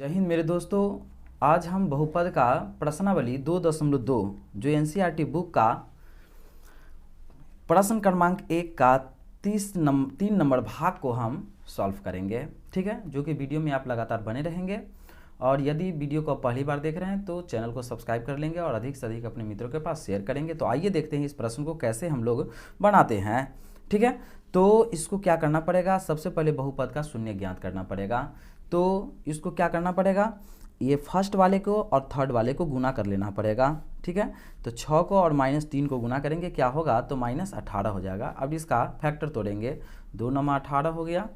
जय हिंद मेरे दोस्तों। आज हम बहुपद का प्रश्नावली 2.2 जो एनसीईआरटी बुक का प्रश्न क्रमांक 1 का 3 नंबर भाग को हम सॉल्व करेंगे। ठीक है, जो कि वीडियो में आप लगातार बने रहेंगे। और यदि वीडियो को पहली बार देख रहे हैं तो चैनल को सब्सक्राइब कर लेंगे और अधिक से अधिक अपने मित्रों के पास शेयर करेंगे। तो आइए देखते हैं इस प्रश्न को कैसे हम लोग बनाते हैं। ठीक है, तो इसको क्या करना पड़ेगा, सबसे पहले बहुपद का शून्य ज्ञात करना पड़ेगा। तो इसको क्या करना पड़ेगा, ये फर्स्ट वाले को और थर्ड वाले को गुना कर लेना पड़ेगा। ठीक है, तो 6 को और -3 को गुना करेंगे, क्या होगा तो -18 हो जाएगा। अब इसका फैक्टर तोड़ेंगे, 2 9 18 हो गया,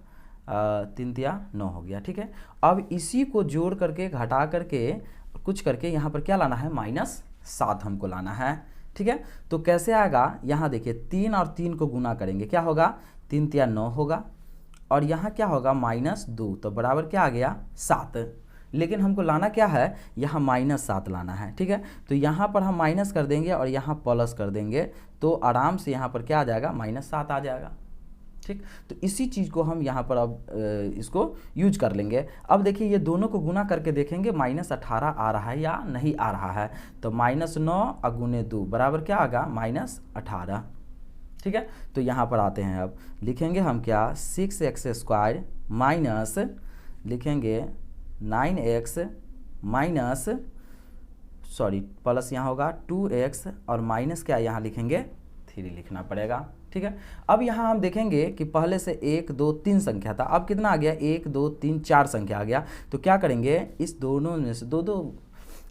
3 तिया 9 हो गया। ठीक है, अब इसी को जोड़ करके घटा करके कुछ करके यहाँ पर क्या लाना है, -7 हमको लाना है। ठीक है, तो कैसे आएगा, यहाँ देखिए 3 और 3 को गुना करेंगे, क्या होगा 3 तिया 9 होगा, और यहाँ क्या होगा -2, तो बराबर क्या आ गया 7। लेकिन हमको लाना क्या है, यहाँ -7 लाना है। ठीक है, तो यहाँ पर हम माइनस कर देंगे और यहाँ प्लस कर देंगे, तो आराम से यहाँ पर क्या आ जाएगा -7 आ जाएगा। ठीक, तो इसी चीज़ को हम यहाँ पर अब इसको यूज कर लेंगे। अब देखिए ये दोनों को गुना करके देखेंगे -18 आ रहा है या नहीं आ रहा है, तो -9 × 2 बराबर क्या आएगा -18। ठीक है, तो यहाँ पर आते हैं, अब लिखेंगे हम क्या 6x² माइनस लिखेंगे 9x माइनस प्लस यहाँ होगा 2x और माइनस क्या यहाँ लिखेंगे 3 लिखना पड़ेगा। ठीक है, अब यहाँ हम देखेंगे कि पहले से 1 2 3 संख्या था, अब कितना आ गया 1 2 3 4 संख्या आ गया। तो क्या करेंगे, इस दोनों में से दो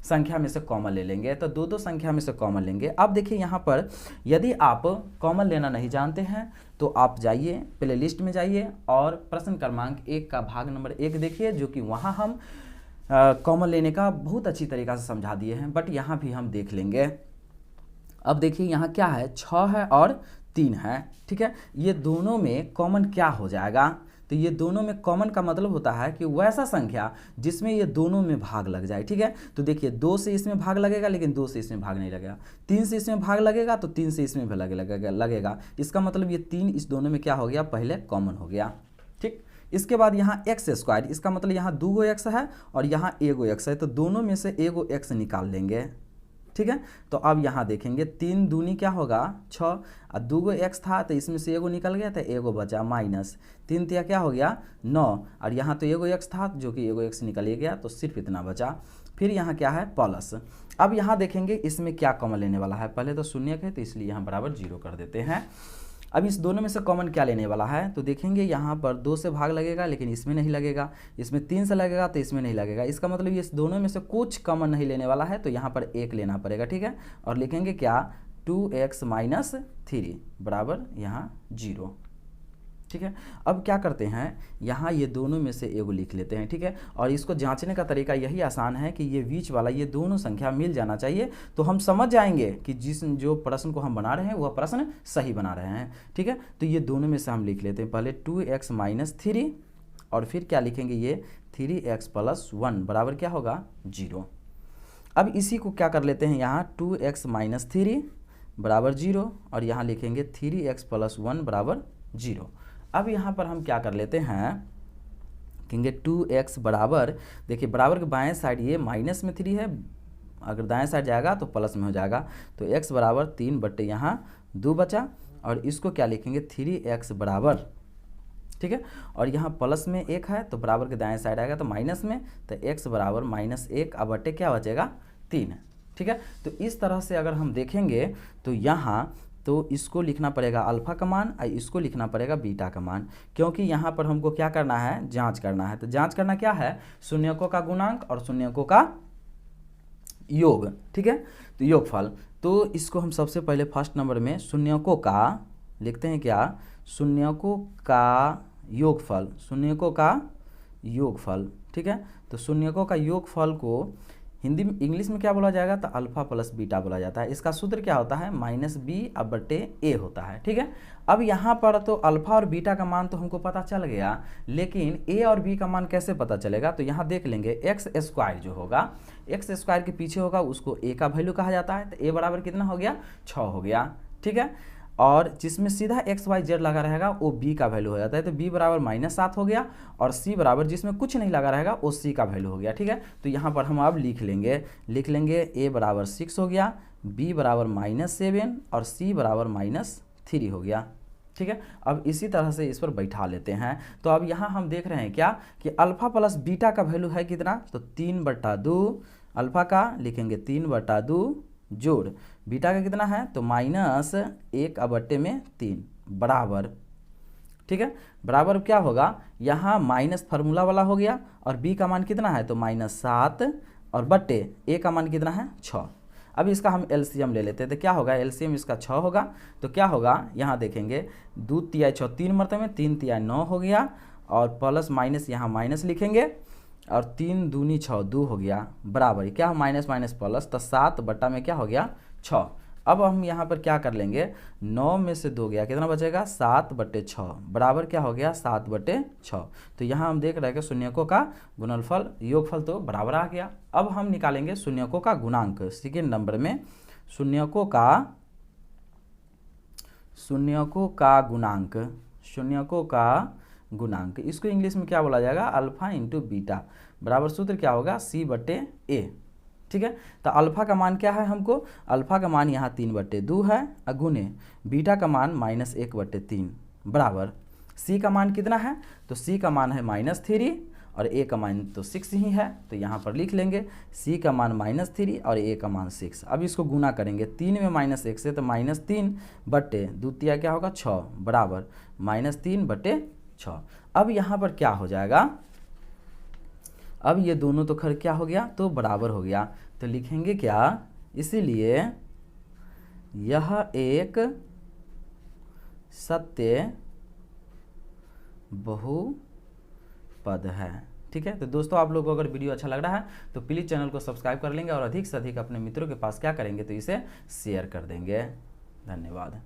संख्या में से कॉमन ले लेंगे, तो 2 संख्या में से कॉमन लेंगे। अब देखिए यहाँ पर यदि आप कॉमन लेना नहीं जानते हैं तो आप जाइए प्ले लिस्ट में जाइए और प्रश्न क्रमांक 1 का भाग नंबर 1 देखिए, जो कि वहाँ हम कॉमन लेने का बहुत अच्छी तरीक़ा से समझा दिए हैं, बट यहाँ भी हम देख लेंगे। अब देखिए यहाँ क्या है, 6 है और 3 है। ठीक है, ये दोनों में कॉमन क्या हो जाएगा, तो ये दोनों में कॉमन का मतलब होता है कि वैसा संख्या जिसमें ये दोनों में भाग लग जाए। ठीक है, तो देखिए 2 से इसमें भाग लगेगा लेकिन 2 से इसमें भाग नहीं लगेगा, 3 से इसमें भाग लगेगा तो 3 से इसमें भी लगेगा। इसका मतलब ये 3 इस दोनों में क्या हो गया, पहले कॉमन हो गया। ठीक, इसके बाद यहाँ x², इसका मतलब यहाँ 2 x है और यहाँ 1 x है, तो दोनों में से 1 x निकाल लेंगे। ठीक है, तो अब यहाँ देखेंगे 3 दूनी क्या होगा 6 और 2 x था, तो इसमें से 1 निकल गया, तो 1 बचा माइनस 3 तिया क्या हो गया 9, और यहाँ तो 1 x था जो कि 1 x निकल गया, तो सिर्फ इतना बचा। फिर यहाँ क्या है प्लस। अब यहाँ देखेंगे इसमें क्या कॉमन लेने वाला है, पहले तो शून्य है तो इसलिए यहाँ बराबर 0 कर देते हैं। अब इस दोनों में से कॉमन क्या लेने वाला है, तो देखेंगे यहाँ पर 2 से भाग लगेगा लेकिन इसमें नहीं लगेगा, इसमें 3 से लगेगा तो इसमें नहीं लगेगा। इसका मतलब ये इस दोनों में से कुछ कॉमन नहीं लेने वाला है, तो यहाँ पर 1 लेना पड़ेगा। ठीक है, और लिखेंगे क्या 2x - 3 बराबर यहाँ 0। ठीक है, अब क्या करते हैं, यहाँ ये दोनों में से एगो लिख लेते हैं। ठीक है, और इसको जांचने का तरीका यही आसान है कि ये बीच वाला ये दोनों संख्या मिल जाना चाहिए, तो हम समझ जाएंगे कि जो प्रश्न को हम बना रहे हैं वह प्रश्न सही बना रहे हैं। ठीक है, तो ये दोनों में से हम लिख लेते हैं, पहले 2x - 3 और फिर क्या लिखेंगे ये 3x + 1 बराबर क्या होगा 0। अब इसी को क्या कर लेते हैं, यहाँ 2x - 3 बराबर 0 और यहाँ लिखेंगे 3x + 1 बराबर 0। अब यहाँ पर हम क्या कर लेते हैं, कहेंगे 2x बराबर, देखिए बराबर के बाएं साइड ये -3 है, अगर दाएं साइड जाएगा तो प्लस में हो जाएगा, तो x बराबर 3 बटे यहाँ 2 बचा, और इसको क्या लिखेंगे 3x बराबर। ठीक है, और यहाँ प्लस में 1 है तो बराबर के दाएं साइड आएगा तो माइनस में, तो x बराबर -1 अब बटे क्या बचेगा 3। ठीक है, तो इस तरह से अगर हम देखेंगे तो यहाँ तो इसको लिखना पड़ेगा अल्फ़ा का मान और इसको लिखना पड़ेगा बीटा का मान, क्योंकि यहाँ पर हमको क्या करना है, जांच करना है। तो जांच करना क्या है, शून्यकों का गुणांक और शून्यकों का योग। ठीक है, तो योगफल, तो इसको हम सबसे पहले फर्स्ट नंबर में शून्यकों का लिखते हैं, क्या शून्यकों का योगफल, शून्यकों का योगफल। ठीक है, तो शून्यकों का योगफल को हिंदी में इंग्लिश में क्या बोला जाएगा, तो अल्फ़ा प्लस बीटा बोला जाता है। इसका सूत्र क्या होता है -b/a होता है। ठीक है, अब यहाँ पर तो अल्फ़ा और बीटा का मान तो हमको पता चल गया, लेकिन a और b का मान कैसे पता चलेगा, तो यहाँ देख लेंगे x² जो होगा, x² के पीछे होगा उसको a का वैल्यू कहा जाता है, तो a बराबर कितना हो गया 6 हो गया। ठीक है, और जिसमें सीधा एक्स वाई जेड लगा रहेगा वो बी का वैल्यू हो जाता है। तो बी बराबर -7 हो गया और सी बराबर जिसमें कुछ नहीं लगा रहेगा वो सी का वैल्यू हो गया। ठीक है, तो यहाँ पर हम अब लिख लेंगे ए बराबर 6 हो गया, बी बराबर -7 और सी बराबर -3 हो गया। ठीक है, अब इसी तरह से इस पर बैठा लेते हैं। तो अब यहाँ हम देख रहे हैं क्या कि अल्फ़ा प्लस बीटा का वैल्यू है कितना, तो 3/2 अल्फ़ा का लिखेंगे 3/2 जोड़ बीटा का कितना है तो -1/3 बराबर। ठीक है, बराबर क्या होगा, यहाँ माइनस फार्मूला वाला हो गया और b का मान कितना है तो -7 और बट्टे a का मान कितना है 6। अब इसका हम एलसीएम ले लेते हैं तो क्या होगा, एलसीएम इसका 6 होगा। तो क्या होगा, यहाँ देखेंगे 2 तिहाई 6 3 मरतबे 3 तिहाई 9 हो गया और प्लस माइनस यहाँ माइनस लिखेंगे और 3 दूनी 6 2 हो गया बराबर क्या माइनस माइनस प्लस, तो 7 बट्टा में क्या हो गया 6। अब हम यहाँ पर क्या कर लेंगे, 9 में से 2 गया कितना बचेगा 7/6 बराबर क्या हो गया 7/6। तो यहाँ हम देख रहे हैं कि शून्यकों का गुणनफल योगफल तो बराबर आ गया। अब हम निकालेंगे शून्यकों का गुणांक। सेकेंड नंबर में शून्यकों का गुणांक, इसको इंग्लिश में क्या बोला जाएगा, अल्फा इंटू बीटा बराबर सूत्र क्या होगा C/A। ठीक है, तो अल्फ़ा का मान क्या है हमको, अल्फ़ा का मान यहाँ 3/2 है अगुने बीटा का मान -1/3 बराबर C का मान कितना है, तो C का मान है -3 और A का मान तो 6 ही है। तो यहाँ पर लिख लेंगे C का मान -3 और A का मान 6। अब इसको गुना करेंगे 3 में -1 से तो -3/2 क्या होगा 6 बराबर -3/6। अब यहाँ पर क्या हो जाएगा, अब ये दोनों तो खैर क्या हो गया तो बराबर हो गया। तो लिखेंगे क्या, इसीलिए यह एक सत्य बहुपद है। ठीक है, तो दोस्तों आप लोगों को अगर वीडियो अच्छा लग रहा है तो प्लीज़ चैनल को सब्सक्राइब कर लेंगे और अधिक से अधिक अपने मित्रों के पास क्या करेंगे तो इसे शेयर कर देंगे। धन्यवाद।